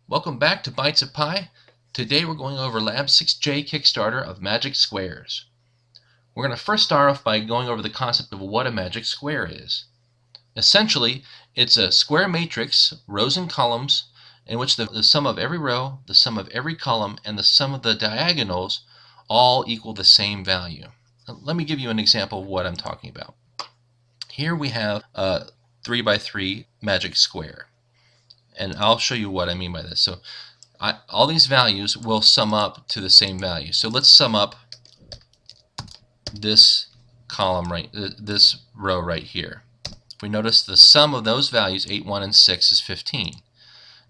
Welcome back to Bites of Pi. Today we're going over Lab6j Kickstarter of magic squares. We're going to first start off by going over the concept of what a magic square is. Essentially, it's a square matrix, rows and columns, in which the sum of every row, the sum of every column, and the sum of the diagonals all equal the same value. Let me give you an example of what I'm talking about. Here we have a 3x3 magic square. And I'll show you what I mean by this. So all these values will sum up to the same value. So let's sum up this column this row right here. If we notice the sum of those values, 8, 1, and 6, is 15.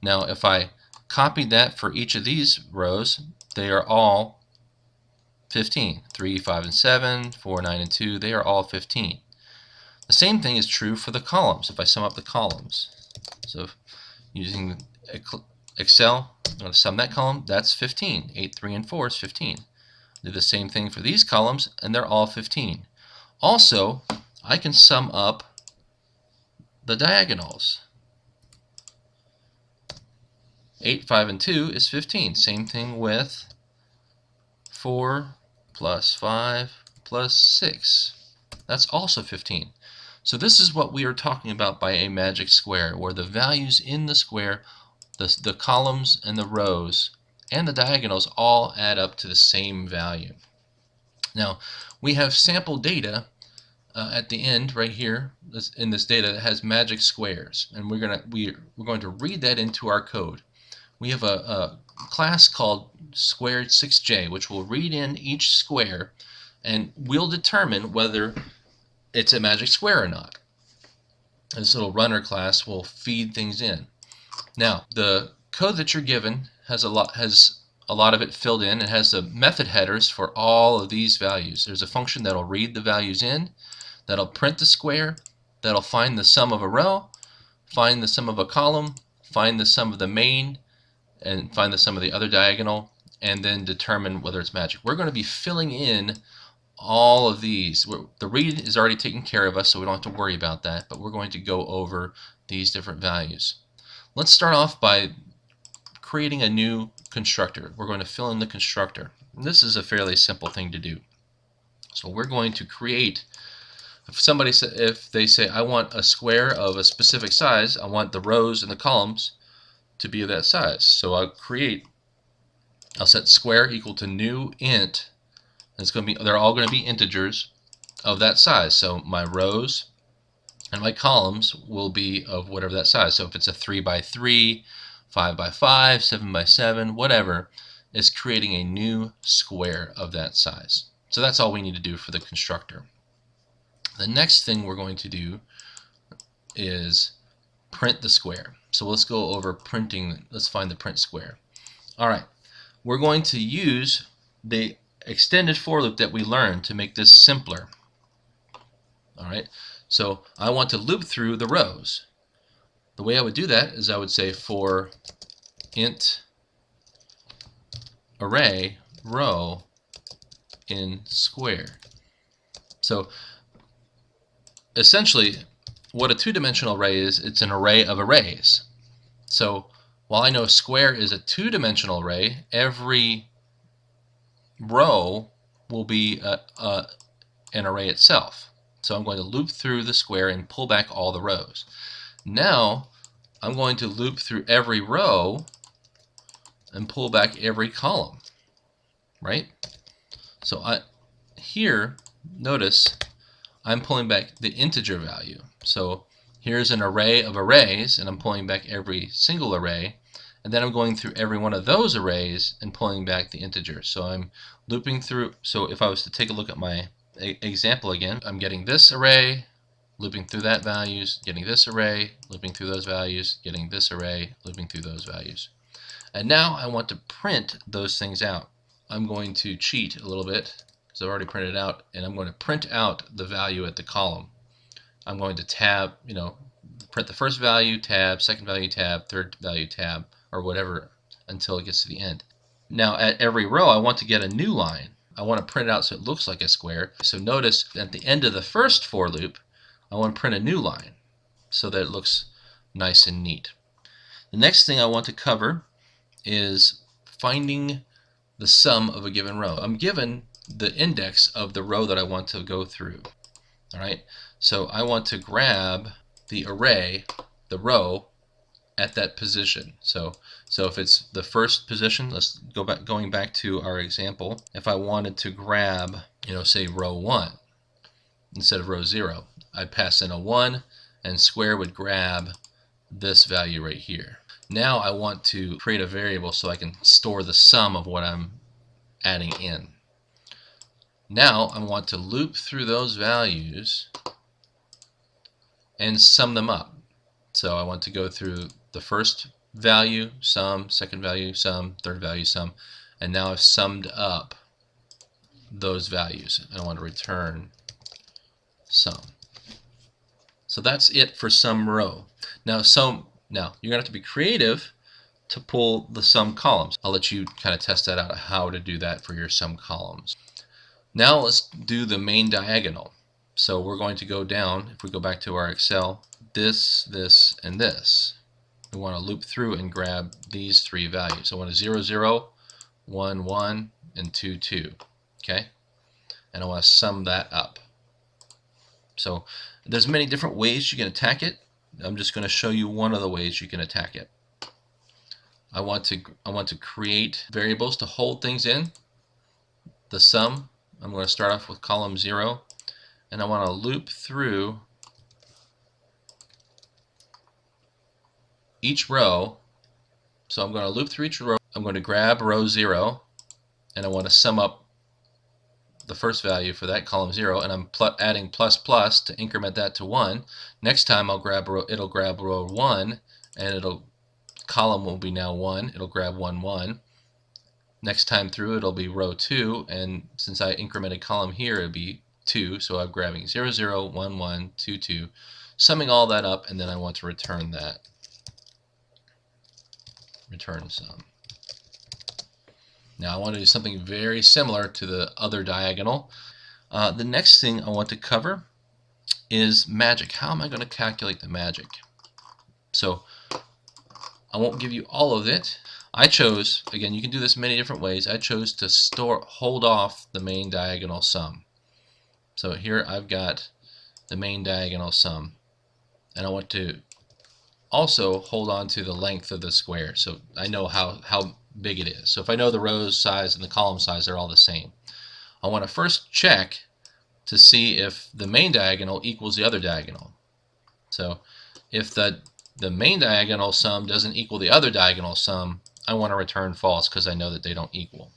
Now if I copied that for each of these rows, they are all 15. 3, 5, and 7, 4, 9, and 2, they are all 15. The same thing is true for the columns. If I sum up the columns, so using Excel, I'm going to sum that column, that's 15. 8, 3, and 4 is 15. Do the same thing for these columns, and they're all 15. Also, I can sum up the diagonals. 8, 5, and 2 is 15. Same thing with 4 plus 5 plus 6. That's also 15. So this is what we are talking about by a magic square, where the values in the square, the columns and the rows and the diagonals all add up to the same value. Now we have sample data at the end right here in this data that has magic squares, and we're going to read that into our code. We have a class called Lab6j, which will read in each square and we'll determine whether it's a magic square or not. This little runner class will feed things in. Now, the code that you're given has a lot of it filled in. It has the method headers for all of these values. There's a function that'll read the values in, that'll print the square, that'll find the sum of a row, find the sum of a column, find the sum of the main, and find the sum of the other diagonal, and then determine whether it's magic. We're going to be filling in all of these. The read is already taken care of us, so we don't have to worry about that, but we're going to go over these different values. Let's start off by creating a new constructor. We're going to fill in the constructor. This is a fairly simple thing to do. So we're going to create, if they say I want a square of a specific size, I want the rows and the columns to be of that size. So I'll set square equal to new int. They're all going to be integers of that size. So my rows and my columns will be of whatever that size. So if it's a 3x3, 5x5, 7x7, whatever, it's creating a new square of that size. So that's all we need to do for the constructor. The next thing we're going to do is print the square. So let's go over printing. Let's find the print square. All right, we're going to use the extended for loop that we learned to make this simpler. Alright, so I want to loop through the rows. The way I would do that is I would say for int array row in square. So essentially what a two-dimensional array is, it's an array of arrays. So while I know square is a two-dimensional array, every row will be an array itself. So I'm going to loop through the square and pull back all the rows. Now I'm going to loop through every row and pull back every column, right? So here, notice I'm pulling back the integer value. So here's an array of arrays, and I'm pulling back every single array. And then I'm going through every one of those arrays and pulling back the integer. So I'm looping through. So if I was to take a look at my example again, I'm getting this array, looping through that values, getting this array, looping through those values, getting this array, looping through those values. And now I want to print those things out. I'm going to cheat a little bit because I've already printed it out, and I'm going to print out the value at the column. I'm going to tab, print the first value, tab, second value, tab, third value, tab, or whatever until it gets to the end. Now at every row I want to get a new line. I want to print it out so it looks like a square. So notice at the end of the first for loop I want to print a new line so that it looks nice and neat. The next thing I want to cover is finding the sum of a given row. I'm given the index of the row that I want to go through. All right, so I want to grab the array, the row, at that position. So if it's the first position, let's go back, going back to our example. If I wanted to grab, say row 1 instead of row 0, I'd pass in a 1, and square would grab this value right here. Now I want to create a variable so I can store the sum of what I'm adding in. Now I want to loop through those values and sum them up. So I want to go through the first value, sum, second value, sum, third value, sum, and now I've summed up those values. I want to return sum. So that's it for sum row. Now you're going to have to be creative to pull the sum columns. I'll let you kind of test that out, how to do that for your sum columns. Now let's do the main diagonal. So we're going to go down, if we go back to our Excel, this, and this. We want to loop through and grab these three values. I want a 0, 0, 1, 1, and 2, 2. Okay? And I want to sum that up. So there's many different ways you can attack it. I'm just going to show you one of the ways you can attack it. I want to create variables to hold things in. The sum, I'm going to start off with column 0, and I want to loop through each row. So I'm going to loop through each row. I'm going to grab row 0, and I want to sum up the first value for that column 0, and I'm adding plus plus to increment that to 1. Next time it'll grab row 1, and column will be now 1. It'll grab 1, 1. Next time through it'll be row 2, and since I incremented column here, it'll be 2, so I'm grabbing 0, 0, 1, 1, 2, 2, summing all that up, and then I want to return that. Return sum. Now I want to do something very similar to the other diagonal. The next thing I want to cover is magic. How am I going to calculate the magic? So I won't give you all of it. I chose, again, you can do this many different ways. I chose to hold off the main diagonal sum. So here I've got the main diagonal sum, and I want to also hold on to the length of the square, so I know how big it is. So if I know the row size and the column size, they're all the same. I want to first check to see if the main diagonal equals the other diagonal. So if the main diagonal sum doesn't equal the other diagonal sum, I want to return false because I know that they don't equal.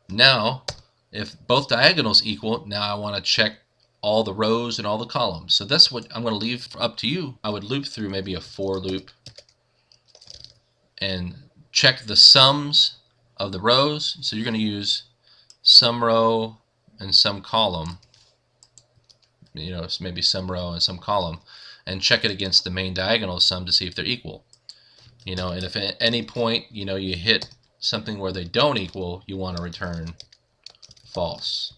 Now, if both diagonals equal, now I want to check all the rows and all the columns. So that's what I'm going to leave up to you. I would loop through maybe a for loop and check the sums of the rows. So you're going to use sum row and sum column. It's maybe sum row and sum column, and check it against the main diagonal sum to see if they're equal. And if at any point you hit something where they don't equal, you want to return false.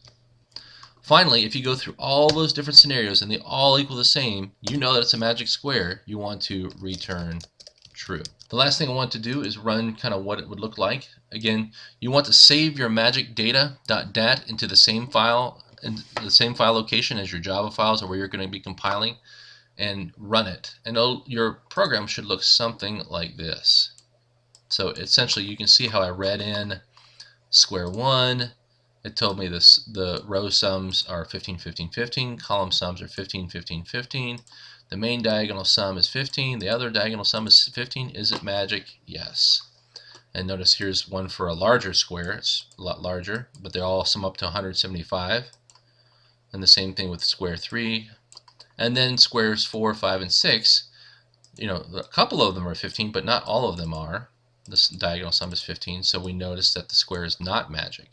Finally, if you go through all those different scenarios and they all equal the same, you know that it's a magic square. You want to return true. The last thing I want to do is run kind of what it would look like. Again, you want to save your magic data.dat into the same file, in the same file location as your Java files or where you're going to be compiling, and run it. And your program should look something like this. So essentially you can see how I read in square 1. It told me the row sums are 15, 15, 15. Column sums are 15, 15, 15. The main diagonal sum is 15. The other diagonal sum is 15. Is it magic? Yes. And notice here's one for a larger square. It's a lot larger, but they all sum up to 175. And the same thing with square 3. And then squares 4, 5, and 6. A couple of them are 15, but not all of them are. This diagonal sum is 15, so we notice that the square is not magic.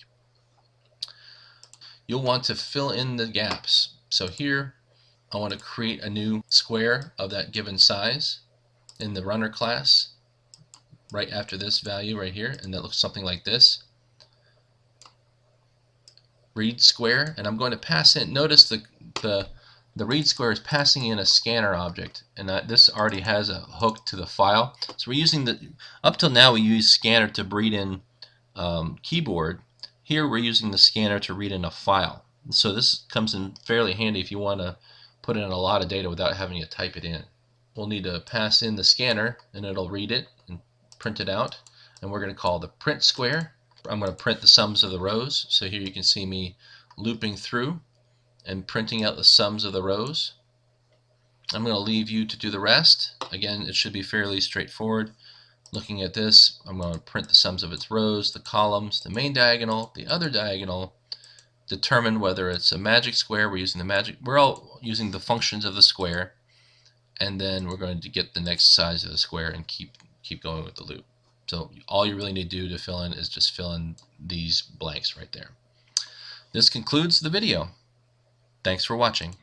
You'll want to fill in the gaps. So here I want to create a new square of that given size in the runner class right after this value right here, and that looks something like this. Read square, and I'm going to pass in, notice the The read square is passing in a scanner object, and this already has a hook to the file. So we're using up till now we use scanner to read in keyboard. Here we're using the scanner to read in a file. So this comes in fairly handy if you want to put in a lot of data without having to type it in. We'll need to pass in the scanner and it'll read it and print it out. And we're going to call the print square. I'm going to print the sums of the rows. So here you can see me looping through and printing out the sums of the rows. I'm going to leave you to do the rest. Again, it should be fairly straightforward. Looking at this, I'm going to print the sums of its rows, the columns, the main diagonal, the other diagonal, determine whether it's a magic square. We're all using the functions of the square, and then we're going to get the next size of the square and keep going with the loop. So all you really need to do to fill in is just fill in these blanks right there. This concludes the video. Thanks for watching.